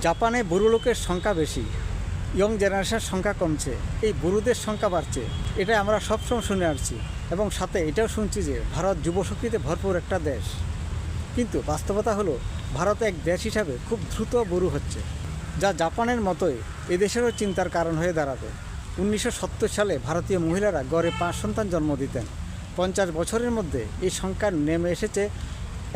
জাপানে বুড়ো লোকের সংখ্যা বেশি, ইয়ং জেনারেশনের সংখ্যা কমছে, এই বুড়োদের সংখ্যা বাড়ছে। এটা আমরা সবসময় শুনে আসছি এবং সাথে এটাও শুনছি যে ভারত যুবশক্তিতে ভরপুর একটা দেশ। কিন্তু বাস্তবতা হলো ভারত এক দেশ হিসাবে খুব দ্রুত বুড়ো হচ্ছে, যা জাপানের মতোই এদেশেরও চিন্তার কারণ হয়ে দাঁড়াবে। 1970 সালে ভারতীয় মহিলারা গড়ে 5 সন্তান জন্ম দিতেন। 50 বছরের মধ্যে এই সংখ্যা নেমে এসেছে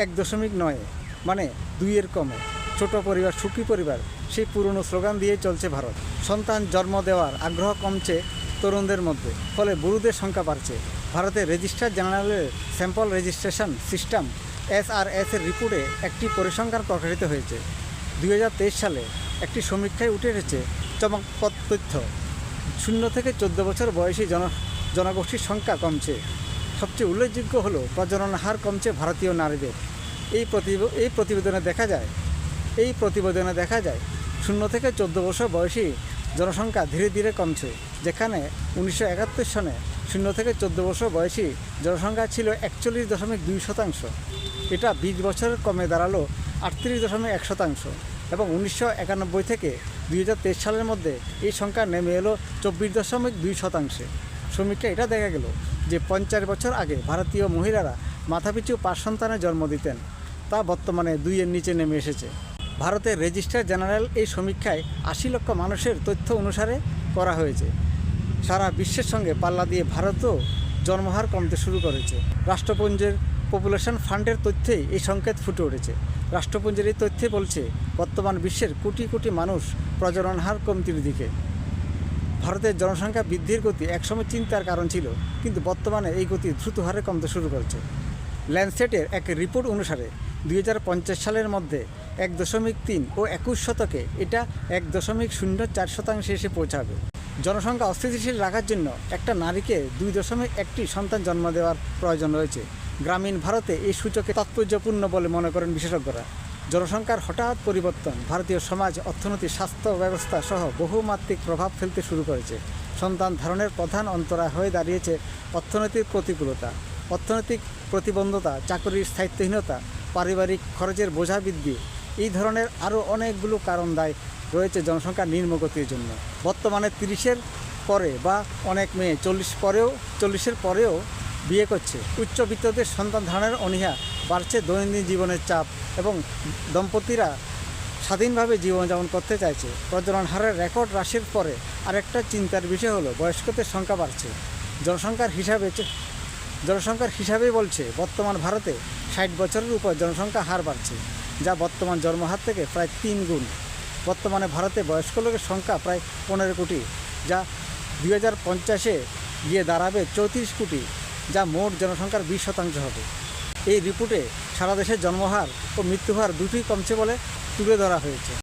1.9, মানে 2-এর কমে। ছোট পরিবার সুখী পরিবার, সেই পুরনো স্লোগান দিয়ে চলছে ভারত। সন্তান জন্ম দেওয়ার আগ্রহ কমছে তরুণদের মধ্যে, ফলে বুড়োদের সংখ্যা বাড়ছে। ভারতের রেজিস্ট্রার জেনারেলের স্যাম্পল রেজিস্ট্রেশন সিস্টেম SRS এর রিপোর্টে একটি পরিসংখ্যান প্রকাশিত হয়েছে। 2023 সালে একটি সমীক্ষায় উঠে এসেছে চমকপ্রদ তথ্য। 0 থেকে 14 বছর বয়সী জনগোষ্ঠীর সংখ্যা কমছে। সবচেয়ে উল্লেখযোগ্য হলো প্রজনন হার কমছে ভারতীয় নারীদের। এই প্রতিবেদনে দেখা যায় 0 থেকে 14 বছর বয়সী জনসংখ্যা ধীরে ধীরে কমছে। যেখানে 1971 সনে 0 থেকে 14 বছর বয়সী জনসংখ্যা ছিল 41.2%। এটা 20 বছর কমে দাঁড়ালো 38.1%। এবং 1991 থেকে 2023 সালের মধ্যে এই সংখ্যা নেমে এলো 24.2%। সমীক্ষা এটা দেখা গেল যে 50 বছর আগে ভারতীয় মহিলারা মাথাপিছু 5 সন্তানের জন্ম দিতেন, তা বর্তমানে 2-এর নিচে নেমে এসেছে। ভারতের রেজিস্ট্রার জেনারেল এই সমীক্ষায় 80 লক্ষ মানুষের তথ্য অনুসারে করা হয়েছে। সারা বিশ্বের সঙ্গে পাল্লা দিয়ে ভারতও জন্মহার কমতে শুরু করেছে। রাষ্ট্রপুঞ্জের পপুলেশন ফান্ডের তথ্যেই এই সংকেত ফুটে উঠেছে। রাষ্ট্রপুঞ্জের এই তথ্যে বলছে বর্তমান বিশ্বের কোটি কোটি মানুষ প্রজনন হার কমতির দিকে। ভারতের জনসংখ্যা বৃদ্ধির গতি একসময় চিন্তার কারণ ছিল, কিন্তু বর্তমানে এই গতি দ্রুত হারে কমতে শুরু করেছে। ল্যান্ডসেটের এক রিপোর্ট অনুসারে 2050 সালের মধ্যে 1.3 ও 21 শতকে এটা 1.04% এসে পৌঁছাবে। জনসংখ্যা অস্থিতিশীল রাখার জন্য একটা নারীকে 2.1টি সন্তান জন্ম দেওয়ার প্রয়োজন রয়েছে। গ্রামীণ ভারতে এই সূচকে তাৎপর্যপূর্ণ বলে মনে করেন বিশেষজ্ঞরা। জনসংখ্যার হঠাৎ পরিবর্তন ভারতীয় সমাজ, অর্থনীতি, স্বাস্থ্য ব্যবস্থা সহ বহুমাত্রিক প্রভাব ফেলতে শুরু করেছে। সন্তান ধারণের প্রধান অন্তরায় হয়ে দাঁড়িয়েছে অর্থনৈতিক প্রতিকূলতা, অর্থনৈতিক প্রতিবন্ধকতা, চাকরির স্থায়িত্বহীনতা, পারিবারিক খরচের বোঝা বৃদ্ধি। এই ধরনের আরও অনেকগুলো কারণ দায়ী রয়েছে জনসংখ্যার নিম্নগতির জন্য। বর্তমানে 30-এর পরে বা অনেক মেয়ে 40-এর পরেও বিয়ে করছে। উচ্চবিত্তদের সন্তান ধারণের অনীহা বাড়ছে, দৈনন্দিন জীবনের চাপ এবং দম্পতিরা স্বাধীনভাবে জীবনযাপন করতে চাইছে। প্রজনন হারের রেকর্ড হ্রাসের পরে আরেকটা চিন্তার বিষয় হলো বয়স্কদের সংখ্যা বাড়ছে। জনসংখ্যার হিসাবে বলছে বর্তমান ভারতে 60 বছরের উপর জনসংখ্যা হার বাড়ছে, যা বর্তমান জন্মহার থেকে প্রায় 3 গুণ। বর্তমানে ভারতে বয়স্ক লোকের সংখ্যা প্রায় 15 কোটি, যা 2050-এ গিয়ে দাঁড়াবে 34 কোটি, যা মোট জনসংখ্যার 20% হবে। এই রিপোর্টে সারা দেশের জন্মহার ও মৃত্যুহার দুটোই কমছে বলে তুলে ধরা হয়েছে।